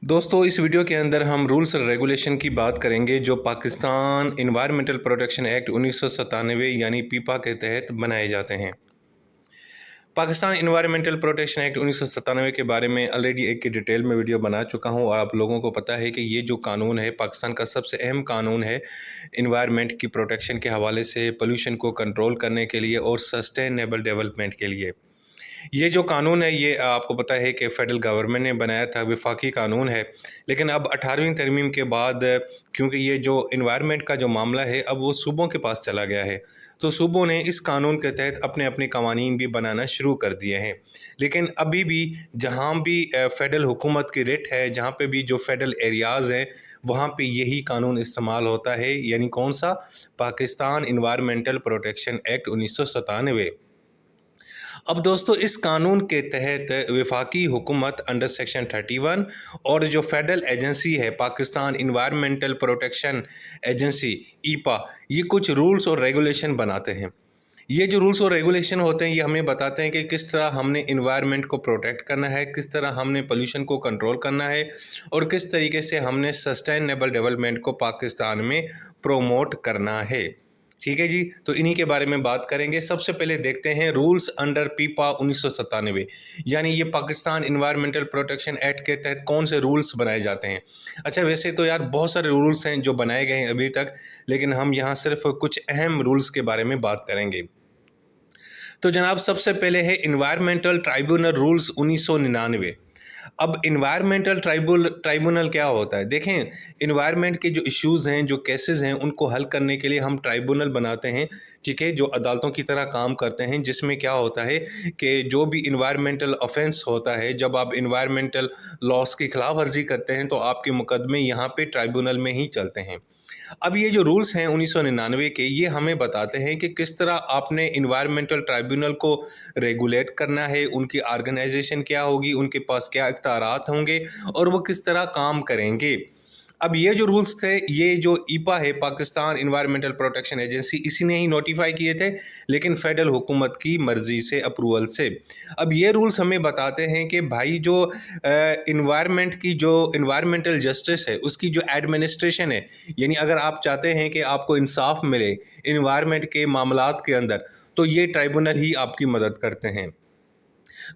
दोस्तों इस वीडियो के अंदर हम रूल्स और रेगुलेशन की बात करेंगे जो पाकिस्तान इन्वायरमेंटल प्रोटेक्शन एक्ट 1997 यानी पीपा के तहत बनाए जाते हैं। पाकिस्तान इन्वायरमेंटल प्रोटेक्शन एक्ट 1997 के बारे में ऑलरेडी एक की डिटेल में वीडियो बना चुका हूं और आप लोगों को पता है कि ये जो कानून है पाकिस्तान का सबसे अहम कानून है इन्वायरमेंट की प्रोटेक्शन के हवाले से, पोल्यूशन को कंट्रोल करने के लिए और सस्टेनेबल डेवलपमेंट के लिए। ये जो कानून है ये आपको पता है कि फ़ेडरल गवर्नमेंट ने बनाया था, वफाकी कानून है। लेकिन अब 18वीं तरमीम के बाद क्योंकि ये जो इन्वायरमेंट का जो मामला है अब वो सूबों के पास चला गया है, तो सूबों ने इस कानून के तहत अपने अपने कवानीन भी बनाना शुरू कर दिए हैं। लेकिन अभी भी जहाँ भी फ़ेडरल हुकूमत की रिट है, जहाँ पे भी जो फ़ेडरल एरियाज़ हैं, वहाँ पे यही कानून इस्तेमाल होता है, यानी कौन सा? Pakistan environmental protection act 1997। अब दोस्तों इस कानून के तहत वफाकी हुकूमत अंडर सेक्शन 31 और जो फेडरल एजेंसी है पाकिस्तान इन्वायरमेंटल प्रोटेक्शन एजेंसी ईपा, ये कुछ रूल्स और रेगुलेशन बनाते हैं। ये जो रूल्स और रेगुलेशन होते हैं ये हमें बताते हैं कि किस तरह हमने इन्वायरमेंट को प्रोटेक्ट करना है, किस तरह हमने पोल्यूशन को कंट्रोल करना है और किस तरीके से हमने सस्टेनेबल डेवलपमेंट को पाकिस्तान में प्रोमोट करना है। ठीक है जी, तो इन्हीं के बारे में बात करेंगे। सबसे पहले देखते हैं रूल्स अंडर पीपा 1997, यानी ये पाकिस्तान इन्वायरमेंटल प्रोटेक्शन एक्ट के तहत कौन से रूल्स बनाए जाते हैं। अच्छा, वैसे तो यार बहुत सारे रूल्स हैं जो बनाए गए हैं अभी तक, लेकिन हम यहाँ सिर्फ कुछ अहम रूल्स के बारे में बात करेंगे। तो जनाब सबसे पहले है इन्वायरमेंटल ट्राइब्यूनल रूल्स 1999। अब इन्वायरमेंटल ट्राइब्यूनल क्या होता है? देखें, इन्वायरमेंट के जो इश्यूज़ हैं, जो केसेस हैं, उनको हल करने के लिए हम ट्राइब्यूनल बनाते हैं, ठीक है, जो अदालतों की तरह काम करते हैं, जिसमें क्या होता है कि जो भी इन्वायरमेंटल ऑफेंस होता है, जब आप इन्वायरमेंटल लॉस की खिलाफ वर्जी करते हैं तो आपके मुकदमे यहाँ पे ट्राइब्यूनल में ही चलते हैं। अब ये जो रूल्स हैं 1999 के, ये हमें बताते हैं कि किस तरह आपने इन्वायरमेंटल ट्राइब्यूनल को रेगुलेट करना है, उनकी ऑर्गेनाइजेशन क्या होगी, उनके पास क्या इख्तियारात होंगे और वो किस तरह काम करेंगे। अब ये जो रूल्स थे, ये जो ईपा है पाकिस्तान इन्वायरमेंटल प्रोटेक्शन एजेंसी, इसी ने ही नोटिफाई किए थे, लेकिन फेडरल हुकूमत की मर्ज़ी से, अप्रूवल से। अब ये रूल्स हमें बताते हैं कि भाई जो इन्वायरमेंट की जो इन्वायरमेंटल जस्टिस है उसकी जो एडमिनिस्ट्रेशन है, यानी अगर आप चाहते हैं कि आपको इंसाफ मिले इन्वायरमेंट के मामलात के अंदर, तो ये ट्राइब्यूनल ही आपकी मदद करते हैं।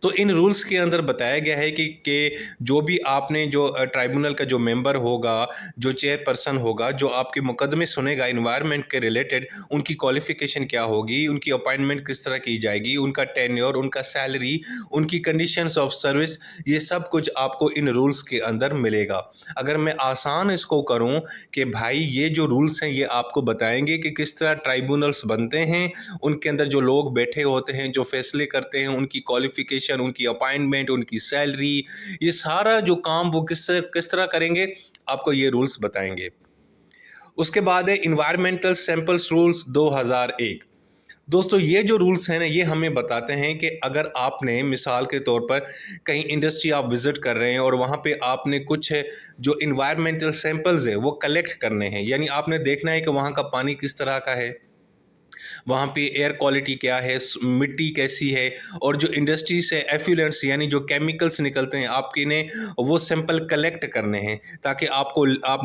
तो इन रूल्स के अंदर बताया गया है कि जो भी आपने जो ट्राइब्यूनल का जो मेंबर होगा, जो चेयरपर्सन होगा, जो आपके मुकदमे सुनेगा इन्वायरमेंट के रिलेटेड, उनकी क्वालिफिकेशन क्या होगी, उनकी अपॉइंटमेंट किस तरह की जाएगी, उनका टेन्योर, उनका सैलरी, उनकी कंडीशंस ऑफ सर्विस, ये सब कुछ आपको इन रूल्स के अंदर मिलेगा। अगर मैं आसान इसको करूं कि भाई ये जो रूल्स हैं ये आपको बताएंगे कि किस तरह ट्राइब्यूनल्स बनते हैं, उनके अंदर जो लोग बैठे होते हैं, जो फैसले करते हैं, उनकी क्वालिफिकेशन, उनकी अपॉइंटमेंट, उनकी सैलरी, ये सारा जो काम वो किस तरह करेंगे, आपको ये रूल्स बताएंगे। उसके बाद है इन्वायरमेंटल सैंपल्स रूल्स 2001। दोस्तों ये जो रूल्स हैं ना, ये हमें बताते हैं कि अगर आपने मिसाल के तौर पर कहीं इंडस्ट्री आप विज़िट कर रहे हैं और वहाँ पे आपने कुछ जो इन्वायरमेंटल सैंपल्स हैं वो कलेक्ट करने हैं, यानी आपने देखना है कि वहाँ का पानी किस तरह का है, वहाँ पे एयर क्वालिटी क्या है, मिट्टी कैसी है, और जो इंडस्ट्री से एफ्लुएंट्स यानी जो केमिकल्स निकलते हैं आपके ने वो सैंपल कलेक्ट करने हैं, ताकि आप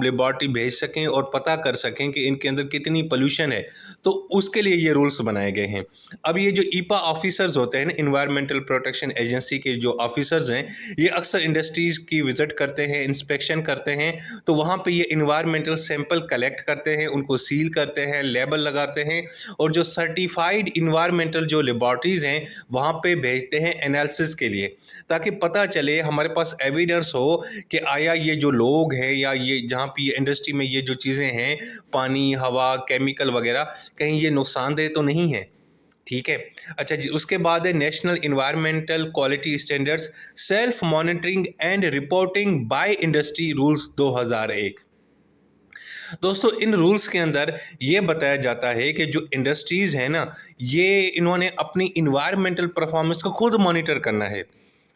लेबॉर्ट्री भेज सकें और पता कर सकें कि इनके अंदर कितनी पोल्यूशन है। तो उसके लिए ये रूल्स बनाए गए हैं। अब ये जो ईपा ऑफिसर्स होते हैं ना, इन्वायरमेंटल प्रोटेक्शन एजेंसी के जो ऑफिसर्स हैं, ये अक्सर इंडस्ट्रीज़ की विज़िट करते हैं, इंस्पेक्शन करते हैं, तो वहाँ पे ये इन्वायरमेंटल सैंपल कलेक्ट करते हैं, उनको सील करते हैं, लेबल लगाते हैं और जो सर्टिफाइड इन्वायरमेंटल जो लेबॉर्ट्रीज़ हैं वहाँ पे भेजते हैं एनालिसिस के लिए, ताकि पता चले, हमारे पास एविडेंस हो कि आया ये जो लोग हैं या ये जहाँ पे ये इंडस्ट्री में ये जो चीज़ें हैं, पानी, हवा, केमिकल वगैरह, कहीं ये नुकसानदेह तो नहीं है। ठीक है। अच्छा जी, उसके बाद है national environmental quality standards self monitoring and reporting by industry rules 2001। दोस्तों इन रूल्स के अंदर ये बताया जाता है कि जो इंडस्ट्रीज़ हैं ना, ये इन्होंने अपनी इन्वायरमेंटल परफॉर्मेंस को खुद मॉनिटर करना है।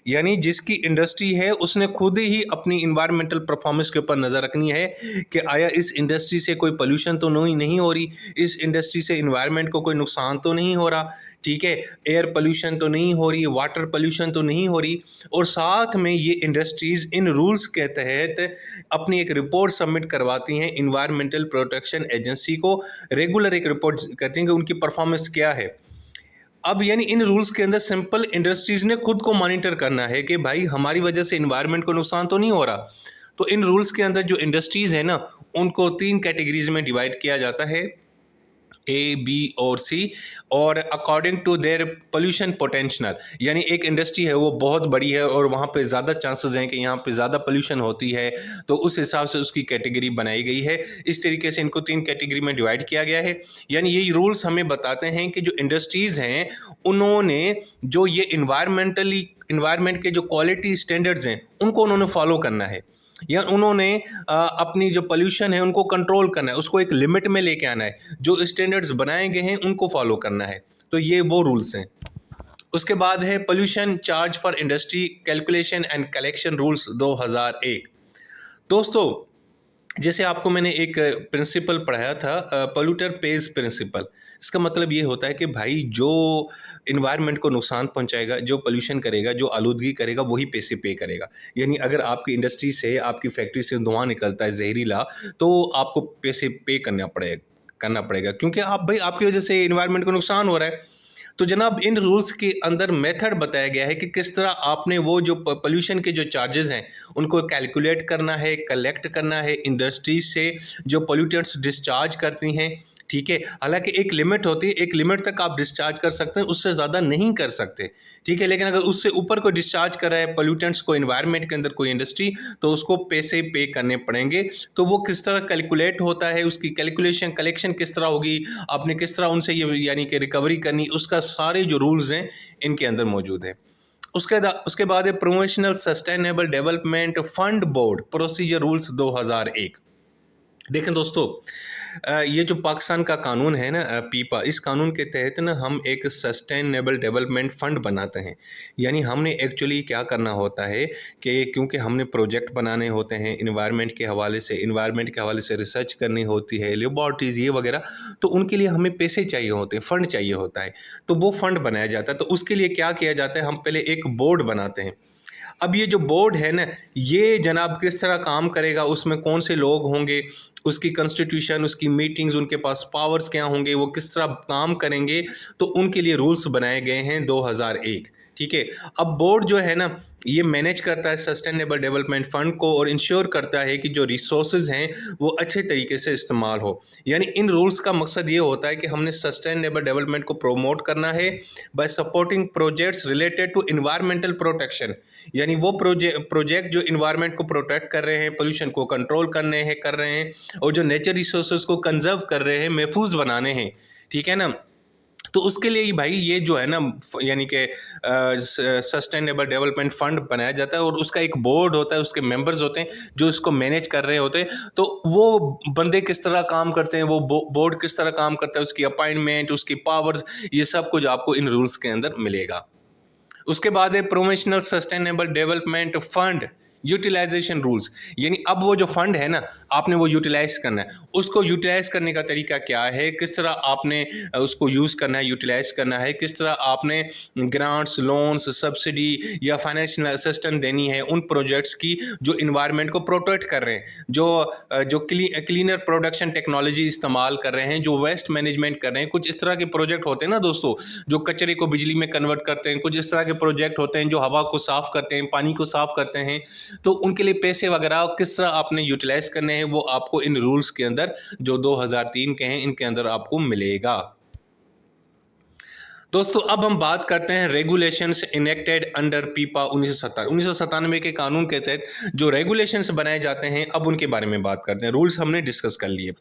यानी जिसकी इंडस्ट्री है उसने खुद ही अपनी इन्वायरमेंटल परफॉर्मेंस के ऊपर नज़र रखनी है कि आया इस इंडस्ट्री से कोई पोल्यूशन तो नहीं हो रही, इस इंडस्ट्री से इन्वायरमेंट को कोई नुकसान तो नहीं हो रहा, ठीक है, एयर पोल्यूशन तो नहीं हो रही, वाटर पोल्यूशन तो नहीं हो रही। और साथ में ये इंडस्ट्रीज़ इन रूल्स के तहत अपनी एक रिपोर्ट सबमिट करवाती हैं इन्वायरमेंटल प्रोटेक्शन एजेंसी को, रेगुलर एक रिपोर्ट करती हैं कि उनकी परफॉर्मेंस क्या है। अब यानी इन रूल्स के अंदर सिंपल इंडस्ट्रीज ने खुद को मॉनिटर करना है कि भाई हमारी वजह से इन्वायरमेंट को नुकसान तो नहीं हो रहा। तो इन रूल्स के अंदर जो इंडस्ट्रीज है ना, उनको 3 कैटेगरीज में डिवाइड किया जाता है, ए, बी और सी, और according to their pollution potential. यानी एक इंडस्ट्री है वो बहुत बड़ी है और वहाँ पे ज़्यादा चांसेस हैं कि यहाँ पे ज़्यादा पोल्यूशन होती है, तो उस हिसाब से उसकी कैटेगरी बनाई गई है। इस तरीके से इनको 3 कैटेगरी में डिवाइड किया गया है। यानी यही रूल्स हमें बताते हैं कि जो इंडस्ट्रीज़ हैं उन्होंने जो ये इन्वायरमेंट के जो क्वालिटी स्टैंडर्ड्स हैं उनको उन्होंने फॉलो करना है, या उन्होंने अपनी जो पोल्यूशन है उनको कंट्रोल करना है, उसको एक लिमिट में लेके आना है, जो स्टैंडर्ड्स बनाए गए हैं उनको फॉलो करना है। तो ये वो रूल्स हैं। उसके बाद है pollution charge for industry calculation and collection rules 2001। दोस्तों, जैसे आपको मैंने एक प्रिंसिपल पढ़ाया था, पोल्यूटर पेज प्रिंसिपल। इसका मतलब ये होता है कि भाई जो इन्वायरमेंट को नुकसान पहुंचाएगा, जो पोल्यूशन करेगा, जो आलूदगी करेगा, वही पैसे पे करेगा। यानी अगर आपकी इंडस्ट्री से, आपकी फैक्ट्री से धुआं निकलता है जहरीला, तो आपको पैसे पे करना पड़ेगा क्योंकि आप भाई आपकी वजह से इन्वायरमेंट को नुकसान हो रहा है। तो जनाब इन रूल्स के अंदर मेथड बताया गया है कि किस तरह आपने वो जो पोल्यूशन के जो चार्जेस हैं उनको कैलकुलेट करना है, कलेक्ट करना है इंडस्ट्रीज से जो पोल्यूटेंट्स डिस्चार्ज करती हैं, ठीक है। हालांकि एक लिमिट होती है, एक लिमिट तक आप डिस्चार्ज कर सकते हैं, उससे ज़्यादा नहीं कर सकते, ठीक है। लेकिन अगर उससे ऊपर कोई डिस्चार्ज कर रहा है पोल्यूटेंट्स को इन्वायरमेंट के अंदर कोई इंडस्ट्री, तो उसको पैसे पे करने पड़ेंगे। तो वो किस तरह कैलकुलेट होता है, उसकी कैलकुलेशन कलेक्शन किस तरह होगी, आपने किस तरह उनसे ये यानी कि रिकवरी करनी, उसका सारे जो रूल्स हैं इनके अंदर मौजूद है। उसके बाद है promotional sustainable development fund board procedure rules 2001। देखें दोस्तों, ये जो पाकिस्तान का कानून है ना, पीपा, इस कानून के तहत ना हम एक सस्टेनेबल डेवलपमेंट फ़ंड बनाते हैं। यानी हमने एक्चुअली क्या करना होता है कि क्योंकि हमने प्रोजेक्ट बनाने होते हैं इन्वायरमेंट के हवाले से रिसर्च करनी होती है, लेबॉर्ट्रीज़ ये वगैरह, तो उनके लिए हमें पैसे चाहिए होते हैं, फ़ंड चाहिए होता है। तो वो फ़ंड बनाया जाता है। तो उसके लिए क्या किया जाता है, हम पहले एक बोर्ड बनाते हैं। अब ये जो बोर्ड है ना, ये जनाब किस तरह काम करेगा, उसमें कौन से लोग होंगे, उसकी कॉन्स्टिट्यूशन, उसकी मीटिंग्स, उनके पास पावर्स क्या होंगे, वो किस तरह काम करेंगे, तो उनके लिए रूल्स बनाए गए हैं 2001, ठीक है। अब बोर्ड जो है ना, ये मैनेज करता है सस्टेनेबल डेवलपमेंट फ़ंड को और इंश्योर करता है कि जो रिसोर्सेज हैं वो अच्छे तरीके से इस्तेमाल हो। यानी इन रूल्स का मकसद ये होता है कि हमने सस्टेनेबल डेवलपमेंट को प्रोमोट करना है by supporting projects related to environmental protection. यानी वो प्रोजेक्ट जो इन्वायरमेंट को प्रोटेक्ट कर रहे हैं, पोल्यूशन को कंट्रोल कर रहे हैं और जो नेचर रिसोर्सेज को कंजर्व कर रहे हैं, महफूज बनाने हैं, ठीक है ना। तो उसके लिए ही भाई ये जो है ना, यानी कि सस्टेनेबल डेवलपमेंट फंड बनाया जाता है और उसका एक बोर्ड होता है, उसके मेंबर्स होते हैं जो इसको मैनेज कर रहे होते हैं। तो वो बंदे किस तरह काम करते हैं, वो बोर्ड किस तरह काम करता है, उसकी अपॉइंटमेंट, उसकी पावर्स, ये सब कुछ आपको इन रूल्स के अंदर मिलेगा। उसके बाद है promotional sustainable development fund utilisation rules. यानी अब वो जो फंड है ना, आपने वो यूटिलाइज करना है। उसको यूटिलाइज करने का तरीका क्या है, किस तरह आपने उसको यूज़ करना है, यूटिलाइज करना है, किस तरह आपने ग्रांट्स, लोन्स, सब्सिडी या फाइनेंशियल असिस्टेंस देनी है उन प्रोजेक्ट्स की जो इन्वायरमेंट को प्रोटेक्ट कर रहे हैं, जो क्लीनर प्रोडक्शन टेक्नोलॉजी इस्तेमाल कर रहे हैं, जो वेस्ट मैनेजमेंट कर रहे हैं। कुछ इस तरह के प्रोजेक्ट होते हैं ना दोस्तों, जो कचरे को बिजली में कन्वर्ट करते हैं। कुछ इस तरह के प्रोजेक्ट होते हैं जो हवा को साफ़ करते हैं, पानी को साफ़ करते हैं। तो उनके लिए पैसे वगैरह किस तरह आपने यूटिलाइज करने हैं, वो आपको इन रूल्स के अंदर जो 2003 के हैं इनके अंदर आपको मिलेगा। दोस्तों, अब हम बात करते हैं रेगुलेशंस इनेक्टेड अंडर पीपा 1997 के कानून के तहत जो रेगुलेशंस बनाए जाते हैं, अब उनके बारे में बात करते हैं। रूल्स हमने डिस्कस कर लिए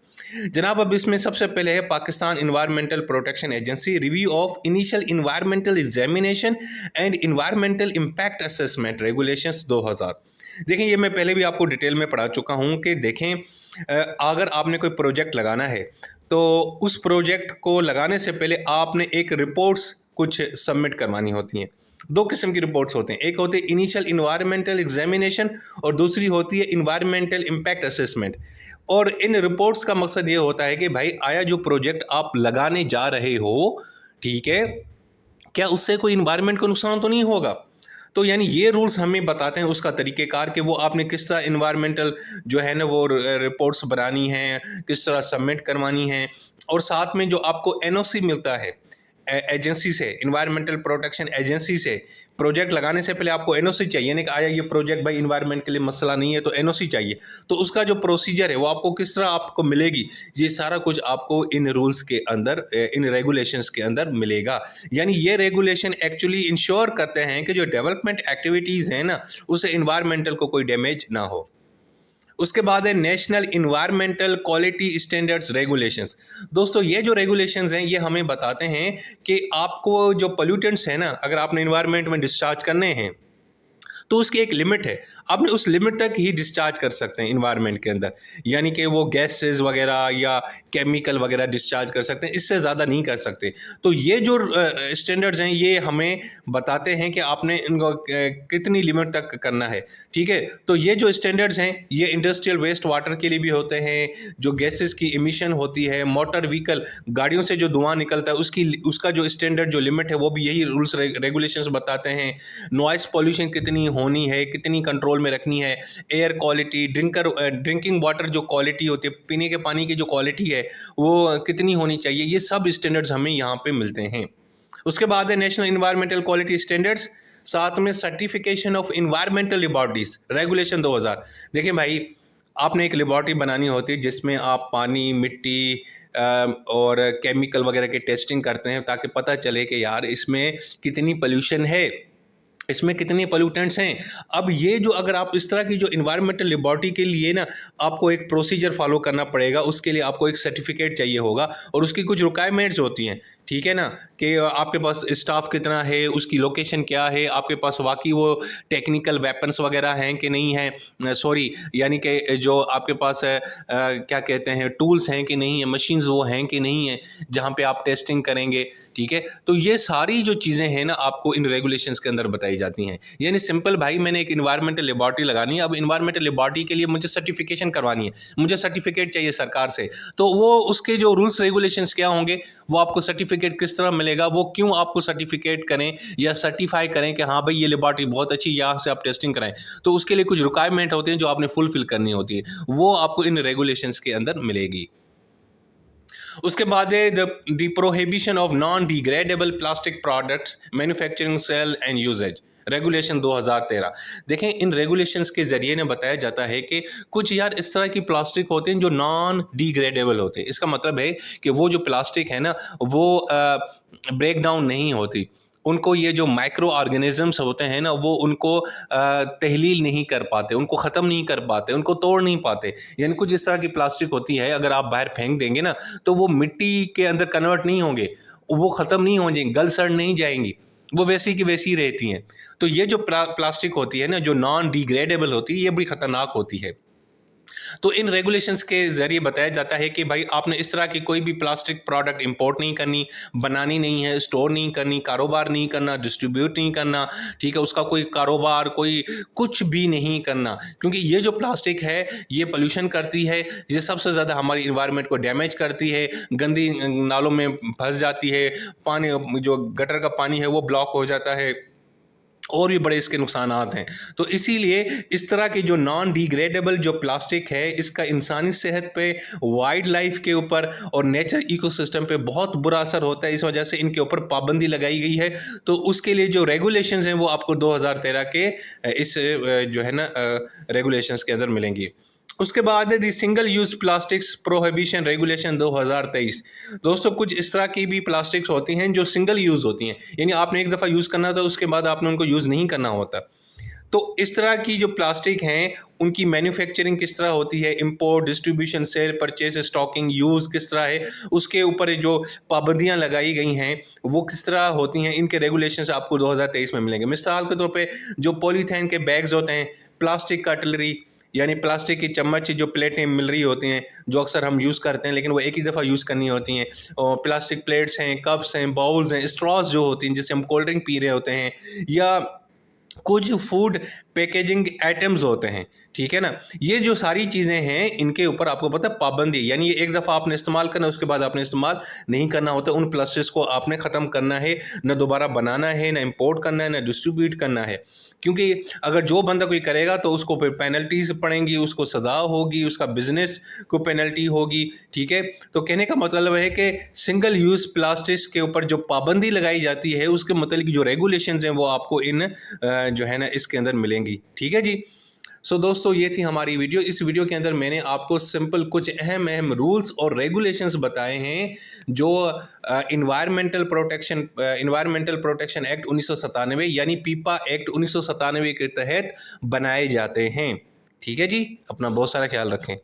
जनाब। अब इसमें सबसे पहले है Pakistan environmental protection agency review of initial environmental examination and environmental impact assessment regulations 2000। देखें, ये मैं पहले भी आपको डिटेल में पढ़ा चुका हूँ कि देखें, अगर आपने कोई प्रोजेक्ट लगाना है तो उस प्रोजेक्ट को लगाने से पहले आपने एक रिपोर्ट्स कुछ सबमिट करवानी होती हैं। दो किस्म की रिपोर्ट्स होते हैं, एक होती है इनिशियल इन्वायरमेंटल एग्जामिनेशन और दूसरी होती है इन्वायरमेंटल इम्पैक्ट असेसमेंट। और इन रिपोर्ट्स का मकसद ये होता है कि भाई आया जो प्रोजेक्ट आप लगाने जा रहे हो, ठीक है, क्या उससे कोई इन्वायरमेंट को नुकसान तो नहीं होगा। तो यानी ये रूल्स हमें बताते हैं उसका तरीक़ेकार कि वो आपने किस तरह इन्वायरमेंटल जो है ना वो रिपोर्ट्स बनानी है, किस तरह सबमिट करवानी है। और साथ में जो आपको एनओसी मिलता है एजेंसी से, इन्वायरमेंटल प्रोटेक्शन एजेंसी से, प्रोजेक्ट लगाने से पहले आपको एनओसी चाहिए, यानी कि आया ये प्रोजेक्ट भाई इन्वायरमेंट के लिए मसला नहीं है तो एनओसी चाहिए। तो उसका जो प्रोसीजर है वो आपको किस तरह आपको मिलेगी, ये सारा कुछ आपको इन रूल्स के अंदर, इन रेगुलेशंस के अंदर मिलेगा। यानी ये रेगुलेशन एक्चुअली इंश्योर करते हैं कि जो डेवलपमेंट एक्टिविटीज़ हैं ना, उससे इन्वायरमेंटल को कोई डैमेज ना हो। उसके बाद है national environmental quality standards regulations. दोस्तों ये जो रेगुलेशंस हैं ये हमें बताते हैं कि आपको जो पोल्यूटेंट्स हैं ना, अगर आपने इन्वायरमेंट में डिस्चार्ज करने हैं तो उसकी एक लिमिट है, आपने उस लिमिट तक ही डिस्चार्ज कर सकते हैं इन्वायरमेंट के अंदर, यानी कि वो गैसेस वगैरह या केमिकल वगैरह डिस्चार्ज कर सकते हैं, इससे ज़्यादा नहीं कर सकते। तो ये जो स्टैंडर्ड्स हैं ये हमें बताते हैं कि आपने इनको कितनी लिमिट तक करना है, ठीक है। तो ये जो स्टैंडर्ड्स हैं ये इंडस्ट्रियल वेस्ट वाटर के लिए भी होते हैं, जो गैसेस की इमिशन होती है, मोटर व्हीकल गाड़ियों से जो धुआं निकलता है उसका जो स्टैंडर्ड जो लिमिट है वो भी यही रूल्स रेगुलेशंस बताते हैं। नॉइस पॉल्यूशन कितनी होनी है, कितनी कंट्रोल में रखनी है, एयर क्वालिटी, ड्रिंकिंग वाटर जो क्वालिटी होती है, पीने के पानी की जो क्वालिटी है वो कितनी होनी चाहिए, ये सब स्टैंडर्ड्स हमें यहाँ पे मिलते हैं। उसके बाद है नेशनल इन्वायरमेंटल क्वालिटी स्टैंडर्ड्स, साथ में सर्टिफिकेशन ऑफ इन्वायरमेंटल लेबॉर्टरीज रेगुलेशन 2000। देखिए भाई, आपने एक लेबॉर्टरी बनानी होती है जिसमें आप पानी, मिट्टी और केमिकल वगैरह की टेस्टिंग करते हैं ताकि पता चले कि यार इसमें कितनी पोल्यूशन है, इसमें कितने पोल्यूटेंट्स हैं। अब ये जो अगर आप इस तरह की जो इन्वायरमेंटल लेबॉर्टरी के लिए ना आपको एक प्रोसीजर फॉलो करना पड़ेगा, उसके लिए आपको एक सर्टिफिकेट चाहिए होगा और उसकी कुछ रिक्वायरमेंट्स होती हैं, ठीक है ना, कि आपके पास स्टाफ कितना है, उसकी लोकेशन क्या है, आपके पास वाकई वो टेक्निकल वेपन्स वगैरह हैं कि नहीं हैं, सॉरी यानी कि जो आपके पास क्या कहते हैं टूल्स हैं कि नहीं है, मशीन्स वो हैं कि नहीं है जहाँ पे आप टेस्टिंग करेंगे, ठीक है। तो ये सारी जो चीज़ें हैं ना आपको इन रेगुलेशंस के अंदर बताई जाती हैं। यानी सिंपल भाई, मैंने एक इन्वायरमेंटल लेबॉर्टरी लगानी है, अब इन्वायरमेंटल लेबॉर्टरी के लिए मुझे सर्टिफिकेशन करवानी है, मुझे सर्टिफिकेट चाहिए सरकार से, तो वो उसके जो रूल्स रेगुलेशंस क्या होंगे, वो आपको सर्टिफिकेट किस तरह मिलेगा, वो क्यों आपको सर्टिफिकेट करें या सर्टिफाई करें कि हाँ भाई ये लेबॉर्टरी बहुत अच्छी, यहाँ से आप टेस्टिंग कराएं, तो उसके लिए कुछ रिक्वायरमेंट होते हैं जो आपने फुलफिल करनी होती है, वो आपको इन रेगुलेशंस के अंदर मिलेगी। उसके बाद है the prohibition of non degradable plastic products manufacturing, sale and usages regulation 2013। देखें, इन रेगुलेशंस के ज़रिए ने बताया जाता है कि कुछ यार इस तरह की प्लास्टिक होते हैं जो नॉन डिग्रेडेबल होते हैं। इसका मतलब है कि वो जो प्लास्टिक है ना वो ब्रेक डाउन नहीं होती, उनको ये जो माइक्रो ऑर्गेनिजम्स होते हैं ना वो उनको तहलील नहीं कर पाते, उनको ख़त्म नहीं कर पाते, उनको तोड़ नहीं पाते। यानी कुछ इस तरह की प्लास्टिक होती है, अगर आप बाहर फेंक देंगे ना तो वो मिट्टी के अंदर कन्वर्ट नहीं होंगे, वो ख़त्म नहीं होंगे, गल सड़ नहीं जाएंगी, वो वैसी की वैसी रहती हैं। तो ये जो प्लास्टिक होती है ना जो नॉन डिग्रेडेबल होती है, ये बड़ी ख़तरनाक होती है। तो इन रेगुलेशंस के ज़रिए बताया जाता है कि भाई आपने इस तरह की कोई भी प्लास्टिक प्रोडक्ट इंपोर्ट नहीं करनी, बनानी नहीं है, स्टोर नहीं करनी, कारोबार नहीं करना, डिस्ट्रीब्यूट नहीं करना, ठीक है, उसका कोई कारोबार कोई कुछ भी नहीं करना, क्योंकि ये जो प्लास्टिक है ये पोल्यूशन करती है, ये सबसे ज़्यादा हमारी इन्वायरमेंट को डैमेज करती है, गंदी नालों में फंस जाती है, पानी जो गटर का पानी है वो ब्लॉक हो जाता है, और भी बड़े इसके नुकसानात हैं। तो इसीलिए इस तरह की जो नॉन डिग्रेडेबल जो प्लास्टिक है इसका इंसानी सेहत पे, वाइल्ड लाइफ के ऊपर और नेचर इकोसिस्टम पे बहुत बुरा असर होता है। इस वजह से इनके ऊपर पाबंदी लगाई गई है। तो उसके लिए जो रेगुलेशंस हैं वो आपको 2013 के इस जो है ना रेगुलेशंस के अंदर मिलेंगी। उसके बाद है the single use plastics prohibition regulation 2023। दोस्तों कुछ इस तरह की भी प्लास्टिक्स होती हैं जो सिंगल यूज़ होती हैं, यानी आपने एक दफ़ा यूज़ करना था उसके बाद आपने उनको यूज़ नहीं करना होता। तो इस तरह की जो प्लास्टिक हैं उनकी मैन्युफैक्चरिंग किस तरह होती है, import, distribution, sale, purchase, stocking, use किस तरह है, उसके ऊपर जो पाबंदियां लगाई गई हैं वो किस तरह होती हैं, इनके रेगुलेशंस आपको 2023 में मिलेंगे। मिसाल के तौर पे जो पॉलीथीन के बैग्स होते हैं, प्लास्टिक कटलरी, यानी प्लास्टिक की चम्मच जो प्लेटें मिल रही होती हैं जो अक्सर हम यूज़ करते हैं लेकिन वो एक ही दफ़ा यूज़ करनी होती हैं, और प्लास्टिक प्लेट्स हैं, कप्स हैं, बाउल्स हैं, स्ट्रॉज जो होती हैं जिससे हम कोल्ड ड्रिंक पी रहे होते हैं, या कुछ फूड पैकेजिंग आइटम्स होते हैं, ठीक है ना। ये जो सारी चीज़ें हैं इनके ऊपर आपको पता है पाबंदी, यानी ये एक दफ़ा आपने इस्तेमाल करना है, उसके बाद आपने इस्तेमाल नहीं करना होता। उन प्लास्टिक्स को आपने ख़त्म करना है, ना दोबारा बनाना है, ना इंपोर्ट करना है, ना डिस्ट्रीब्यूट करना है। क्योंकि अगर जो बंदा कोई करेगा तो उसको फिर पेनल्टीज पड़ेंगी, उसको सज़ा होगी, उसका बिजनेस को पेनल्टी होगी, ठीक है। तो कहने का मतलब है कि सिंगल यूज़ प्लास्टिक्स के ऊपर जो पाबंदी लगाई जाती है उसके मतलब जो रेगुलेशंस हैं वो आपको इन जो है ना इसके अंदर मिलेंगी, ठीक है जी। सो दोस्तों, ये थी हमारी वीडियो। इस वीडियो के अंदर मैंने आपको सिंपल कुछ अहम अहम रूल्स और रेगुलेशंस बताए हैं जो इन्वायरमेंटल प्रोटेक्शन एक्ट 1997 यानी पीपा एक्ट 1997 के तहत बनाए जाते हैं, ठीक है जी। अपना बहुत सारा ख्याल रखें।